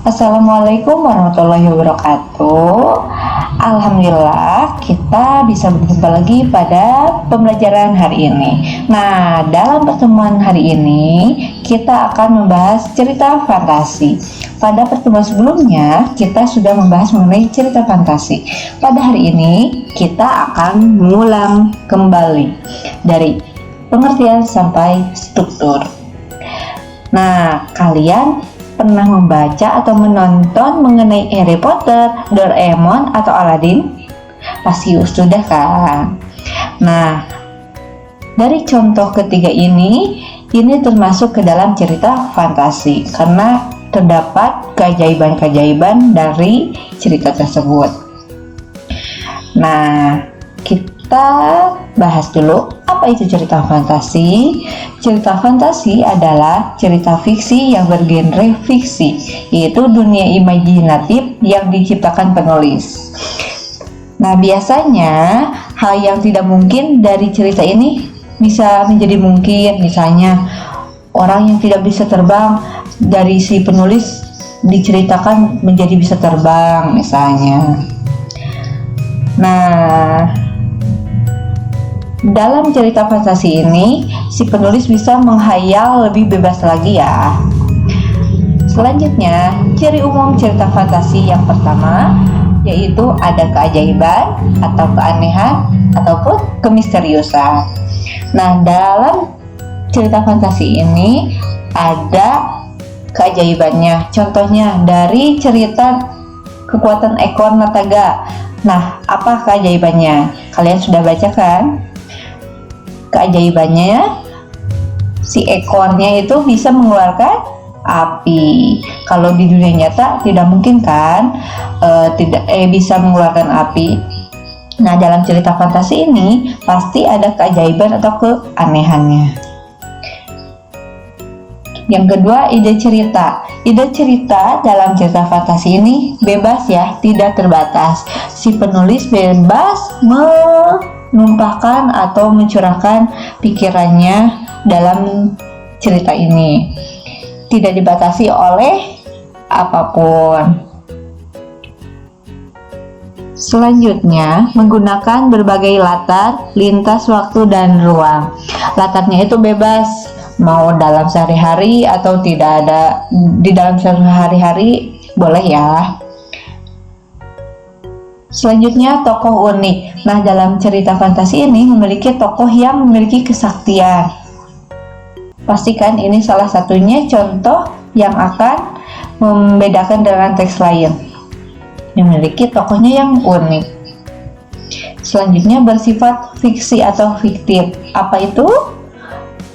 Assalamualaikum warahmatullahi wabarakatuh. Alhamdulillah kita bisa berjumpa lagi pada pembelajaran hari ini. Nah, dalam pertemuan hari ini kita akan membahas cerita fantasi. Pada pertemuan sebelumnya kita sudah membahas mengenai cerita fantasi. Pada hari ini kita akan mengulang kembali dari pengertian sampai struktur. Nah, kalian pernah membaca atau menonton mengenai Harry Potter, Doraemon, atau Aladdin? Pasti sudah kan? Nah, dari contoh ketiga ini termasuk ke dalam cerita fantasi karena terdapat keajaiban-keajaiban dari cerita tersebut. Nah, kita bahas dulu apa itu cerita fantasi. Cerita fantasi adalah cerita fiksi yang bergenre fiksi, yaitu dunia imajinatif yang diciptakan penulis. Nah, biasanya hal yang tidak mungkin dari cerita ini bisa menjadi mungkin. Misalnya orang yang tidak bisa terbang dari si penulis diceritakan menjadi bisa terbang misalnya. Nah, dalam cerita fantasi ini, si penulis bisa menghayal lebih bebas lagi ya. Selanjutnya, ciri umum cerita fantasi yang pertama yaitu ada keajaiban atau keanehan ataupun kemisteriusan. Nah, dalam cerita fantasi ini ada keajaibannya. Contohnya dari cerita kekuatan ekor Nataga. Nah, apa keajaibannya? Kalian sudah baca kan? Keajaibannya si ekornya itu bisa mengeluarkan api. Kalau di dunia nyata tidak mungkin kan bisa mengeluarkan api. Nah, dalam cerita fantasi ini pasti ada keajaiban atau keanehannya. Yang kedua, ide cerita. Ide cerita dalam cerita fantasi ini bebas ya, tidak terbatas. Si penulis bebas menumpahkan atau mencurahkan pikirannya dalam cerita ini, tidak dibatasi oleh apapun. Selanjutnya, menggunakan berbagai latar, lintas waktu dan ruang. Latarnya itu bebas, mau dalam sehari-hari atau tidak ada di dalam sehari-hari boleh ya. Selanjutnya, tokoh unik. Nah, dalam cerita fantasi ini memiliki tokoh yang memiliki kesaktian. Pastikan ini salah satunya contoh yang akan membedakan dengan teks lain. Memiliki tokohnya yang unik. Selanjutnya, bersifat fiksi atau fiktif. Apa itu?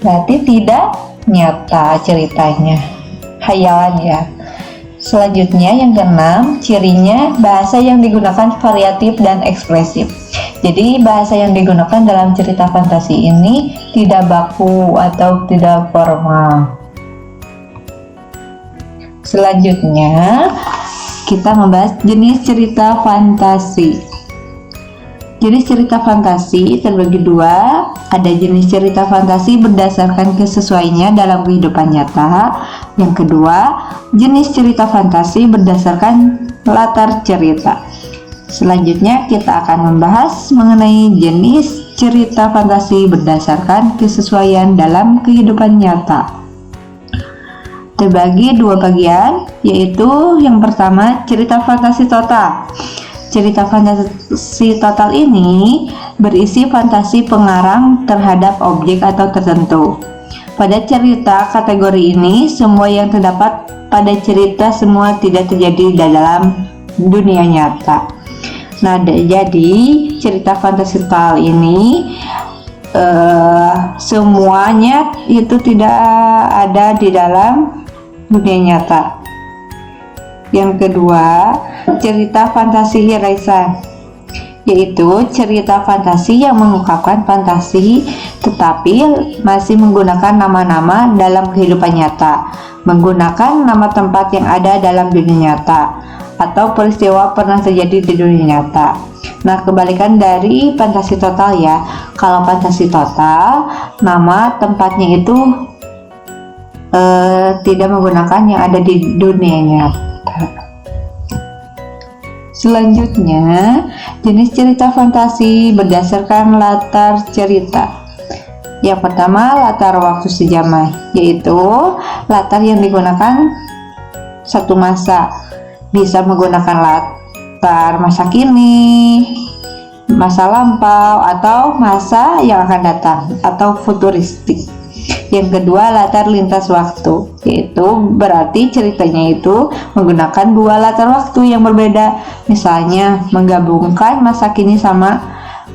Berarti tidak nyata ceritanya, hayalan ya. Selanjutnya yang keenam, cirinya bahasa yang digunakan variatif dan ekspresif. Jadi bahasa yang digunakan dalam cerita fantasi ini tidak baku atau tidak formal. Selanjutnya kita membahas jenis cerita fantasi. Jenis cerita fantasi terbagi dua. Ada jenis cerita fantasi berdasarkan kesesuaiannya dalam kehidupan nyata. Yang kedua, jenis cerita fantasi berdasarkan latar cerita. Selanjutnya kita akan membahas mengenai jenis cerita fantasi berdasarkan kesesuaian dalam kehidupan nyata. Terbagi dua bagian, yaitu yang pertama cerita fantasi total. Cerita fantasi total ini berisi fantasi pengarang terhadap objek atau tertentu. Pada cerita kategori ini, semua yang terdapat pada cerita semua tidak terjadi dalam dunia nyata. Nah, jadi cerita fantasi total ini semuanya itu tidak ada di dalam dunia nyata. Yang kedua, cerita fantasi irisan, yaitu cerita fantasi yang mengungkapkan fantasi tetapi masih menggunakan nama-nama dalam kehidupan nyata, menggunakan nama tempat yang ada dalam dunia nyata atau peristiwa pernah terjadi di dunia nyata. Nah, kebalikan dari fantasi total ya. Kalau fantasi total, nama tempatnya itu tidak menggunakan yang ada di dunia nyata. Selanjutnya, jenis cerita fantasi berdasarkan latar cerita. Yang pertama, latar waktu sejaman, yaitu latar yang digunakan satu masa. Bisa menggunakan latar masa kini, masa lampau, atau masa yang akan datang, atau futuristik. Yang kedua, latar lintas waktu, yaitu berarti ceritanya itu menggunakan dua latar waktu yang berbeda, misalnya menggabungkan masa kini sama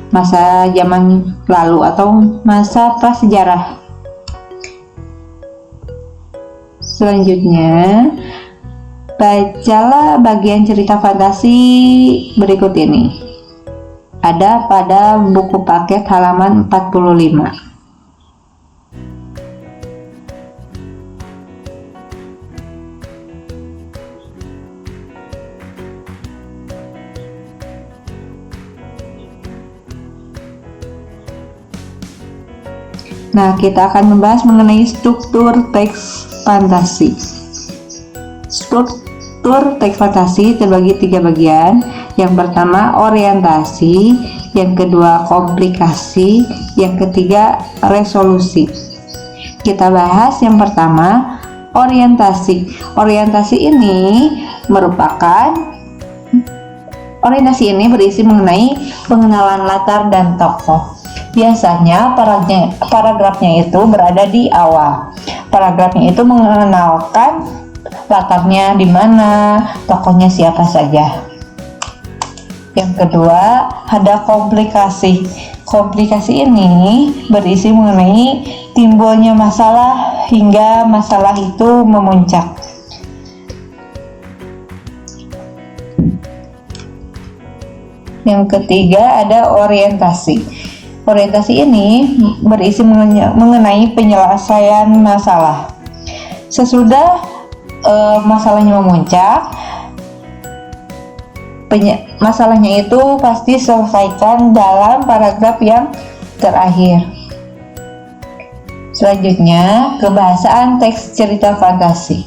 masa zaman lalu atau masa prasejarah. Selanjutnya, bacalah bagian cerita fantasi berikut ini. Ada pada buku paket halaman 45. Nah, kita akan membahas mengenai struktur teks fantasi. Struktur teks fantasi terbagi 3 bagian. Yang pertama, orientasi. Yang kedua, komplikasi. Yang ketiga, resolusi. Kita bahas yang pertama, orientasi. Orientasi ini berisi mengenai pengenalan latar dan tokoh. Biasanya paragrafnya itu berada di awal. Paragrafnya itu mengenalkan latarnya di mana, tokohnya siapa saja. Yang kedua, ada komplikasi. Komplikasi ini berisi mengenai timbulnya masalah hingga masalah itu memuncak. Yang ketiga, ada orientasi. Orientasi ini berisi mengenai penyelesaian masalah. Sesudah masalahnya memuncak, masalahnya itu pasti selesaikan dalam paragraf yang terakhir. Selanjutnya, kebahasaan teks cerita fantasi.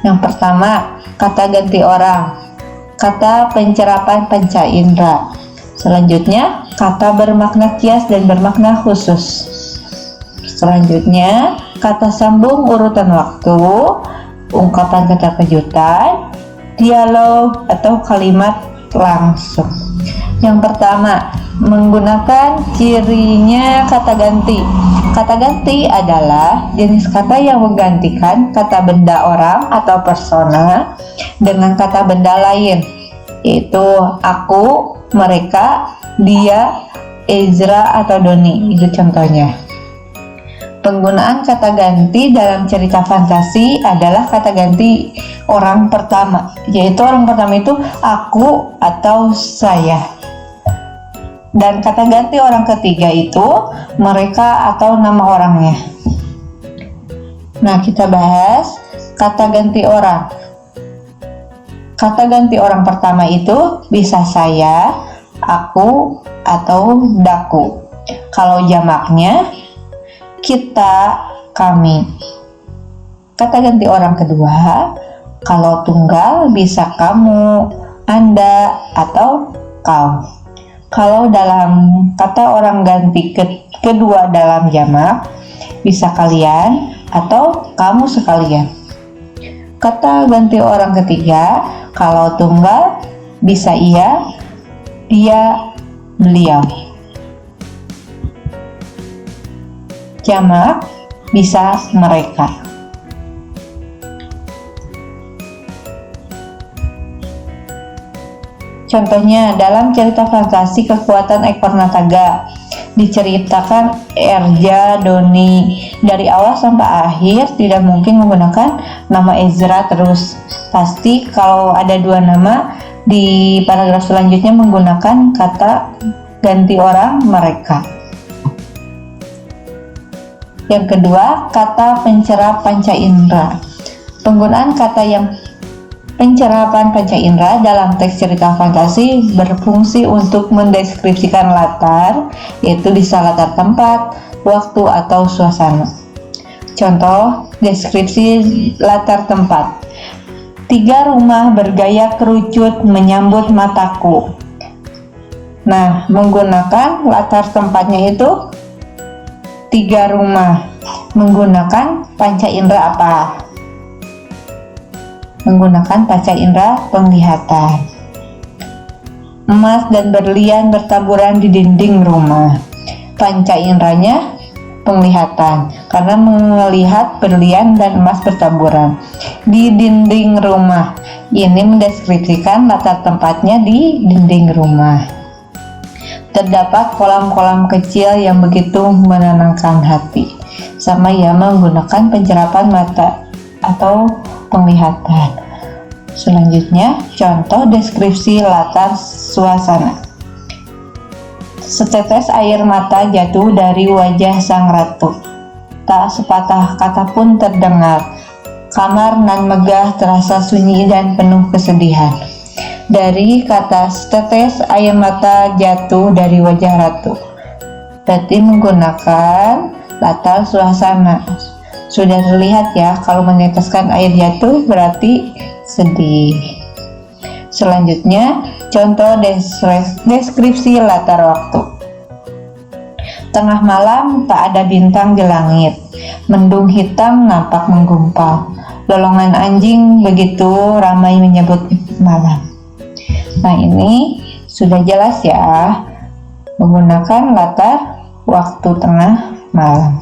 Yang pertama, kata ganti orang, kata pencerapan panca indera. Selanjutnya, kata bermakna kias dan bermakna khusus. Selanjutnya, kata sambung urutan waktu, ungkapan keterkejutan, dialog atau kalimat langsung. Yang pertama, menggunakan cirinya kata ganti. Kata ganti adalah jenis kata yang menggantikan kata benda orang atau persona dengan kata benda lain, yaitu aku, mereka, dia, Ezra, atau Doni. Itu contohnya. Penggunaan kata ganti dalam cerita fantasi adalah kata ganti orang pertama, yaitu orang pertama itu aku atau saya. Dan kata ganti orang ketiga itu mereka atau nama orangnya. Nah, kita bahas kata ganti orang. Kata ganti orang pertama itu bisa saya, aku, atau daku. Kalau jamaknya, kita, kami. Kata ganti orang kedua, kalau tunggal bisa kamu, anda, atau kau. Kalau dalam kata orang ganti kedua dalam jamak, bisa kalian atau kamu sekalian. Kata ganti orang ketiga, kalau tunggal bisa ia, dia, beliau. Jamak bisa mereka. Contohnya dalam cerita fantasi Kekuatan Ekor Nataga, diceritakan Erja, Doni dari awal sampai akhir tidak mungkin menggunakan nama Ezra terus. Pasti kalau ada dua nama di paragraf selanjutnya menggunakan kata ganti orang mereka. Yang kedua, kata pencerah panca indera. Penggunaan kata yang pencerapan panca indera dalam teks cerita fantasi berfungsi untuk mendeskripsikan latar, yaitu bisa latar tempat, waktu, atau suasana. Contoh, deskripsi latar tempat. Tiga rumah bergaya kerucut menyambut mataku. Nah, menggunakan latar tempatnya itu tiga rumah. Menggunakan panca indera apa? Menggunakan panca indera penglihatan. Emas dan berlian bertaburan di dinding rumah. Panca inderanya penglihatan, karena melihat berlian dan emas bertaburan di dinding rumah. Ini mendeskripsikan latar tempatnya di dinding rumah. Terdapat kolam-kolam kecil yang begitu menenangkan hati. Sama ya, menggunakan pencerapan mata atau penglihatan. Selanjutnya, contoh deskripsi latar suasana. Setetes air mata jatuh dari wajah sang ratu. Tak sepatah kata pun terdengar. Kamar nan megah terasa sunyi dan penuh kesedihan. Dari kata setetes air mata jatuh dari wajah ratu, berarti menggunakan latar suasana. Sudah terlihat ya, kalau meneteskan air jatuh berarti sedih. Selanjutnya, contoh deskripsi latar waktu. Tengah malam tak ada bintang di langit, mendung hitam nampak menggumpal. Lolongan anjing begitu ramai menyebut malam. Nah, ini sudah jelas ya, menggunakan latar waktu tengah malam.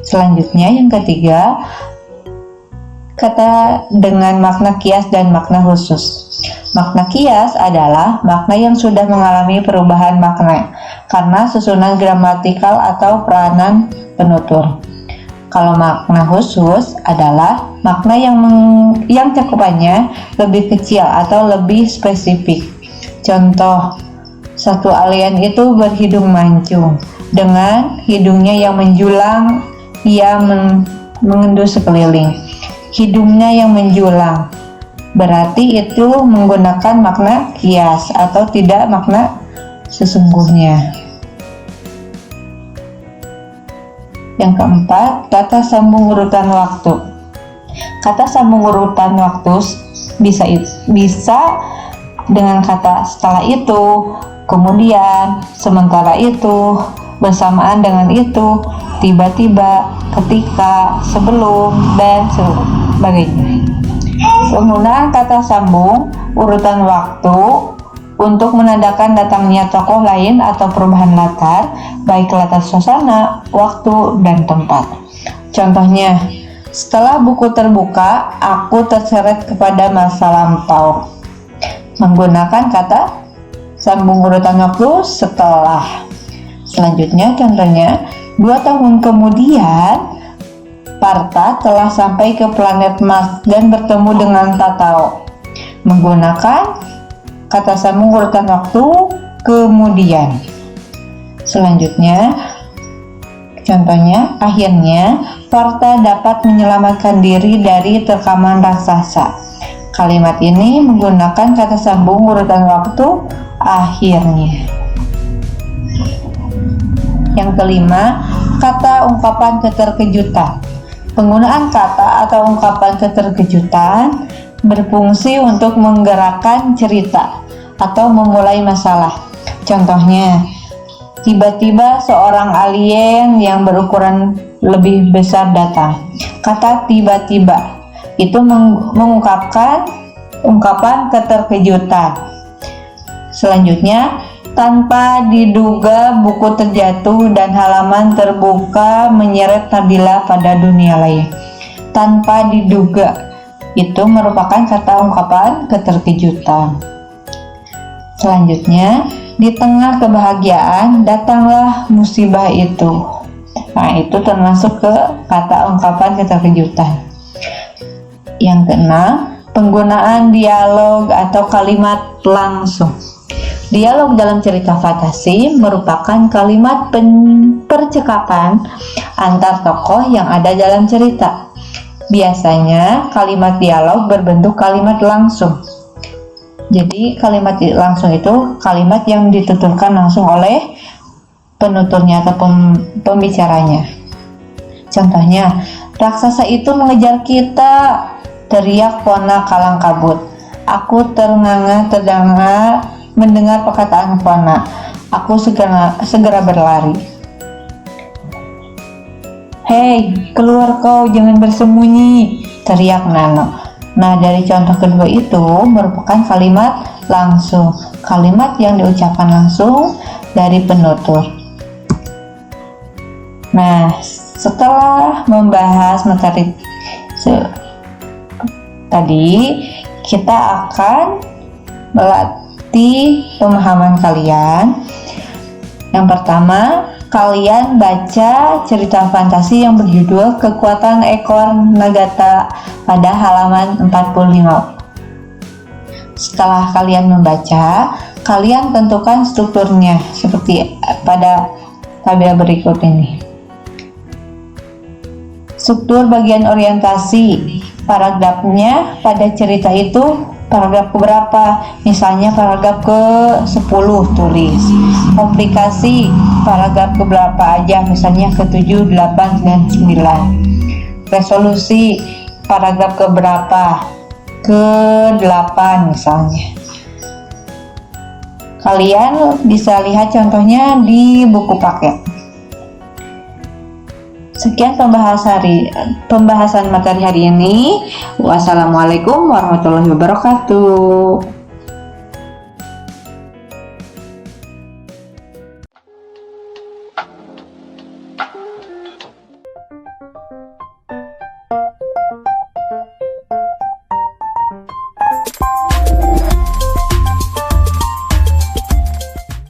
Selanjutnya yang ketiga, kata dengan makna kias dan makna khusus. Makna kias adalah makna yang sudah mengalami perubahan makna karena susunan gramatikal atau peranan penutur. Kalau makna khusus adalah makna yang cakupannya lebih kecil atau lebih spesifik. Contoh, satu alien itu berhidung mancung. Dengan hidungnya yang menjulang, ia mengendus sekeliling. Hidungnya yang menjulang, berarti itu menggunakan makna kias atau tidak makna sesungguhnya. Yang keempat, kata sambung urutan waktu. Kata sambung urutan waktu bisa dengan kata setelah itu, kemudian, sementara itu, bersamaan dengan itu, tiba-tiba, ketika, sebelum, dan sebagainya. Penggunaan kata sambung urutan waktu untuk menandakan datangnya tokoh lain atau perubahan latar, baik latar suasana, waktu, dan tempat. Contohnya, setelah buku terbuka, aku terseret kepada masa lampau. Menggunakan kata sambung urutan waktu setelah. Selanjutnya, contohnya, 2 tahun kemudian, Partha telah sampai ke planet Mars dan bertemu dengan Tatao. Menggunakan kata sambung urutan waktu kemudian. Selanjutnya, contohnya, akhirnya Partha dapat menyelamatkan diri dari terkaman raksasa. Kalimat ini menggunakan kata sambung urutan waktu akhirnya. Yang kelima, kata ungkapan keterkejutan. Penggunaan kata atau ungkapan keterkejutan berfungsi untuk menggerakkan cerita atau memulai masalah. Contohnya, tiba-tiba seorang alien yang berukuran lebih besar datang. Kata tiba-tiba itu mengungkapkan ungkapan keterkejutan. Selanjutnya, tanpa diduga buku terjatuh dan halaman terbuka menyeret Nabila pada dunia lain. Tanpa diduga itu merupakan kata ungkapan keterkejutan. Selanjutnya, di tengah kebahagiaan datanglah musibah itu. Nah, itu termasuk ke kata ungkapan keterkejutan. Yang keenam, penggunaan dialog atau kalimat langsung. Dialog dalam cerita fantasi merupakan kalimat percakapan antar tokoh yang ada dalam cerita. Biasanya kalimat dialog berbentuk kalimat langsung. Jadi kalimat langsung itu kalimat yang dituturkan langsung oleh penuturnya atau pembicaranya. Contohnya, raksasa itu mengejar kita. teriak Pona kalang kabut. Aku ternganga-terdengar mendengar perkataan Pona. Aku segera berlari. "Hei, keluar kau, jangan bersembunyi!" teriak Nano. Nah, dari contoh kedua itu merupakan kalimat langsung, kalimat yang diucapkan langsung dari penutur. Nah, setelah membahas materi tadi, kita akan melatih pemahaman kalian. Yang pertama, kalian baca cerita fantasi yang berjudul Kekuatan Ekor Nagata pada halaman 45. Setelah kalian membaca, kalian tentukan strukturnya seperti pada tabel berikut ini. Struktur bagian orientasi, paragrafnya pada cerita itu paragraf keberapa, misalnya paragraf ke-10 tulis. Komplikasi, paragraf keberapa aja, misalnya ke-7, 8, dan 9. Resolusi, paragraf keberapa, ke-8 misalnya. Kalian bisa lihat contohnya di buku paket. Sekian pembahasan materi hari ini. Wassalamualaikum warahmatullahi wabarakatuh.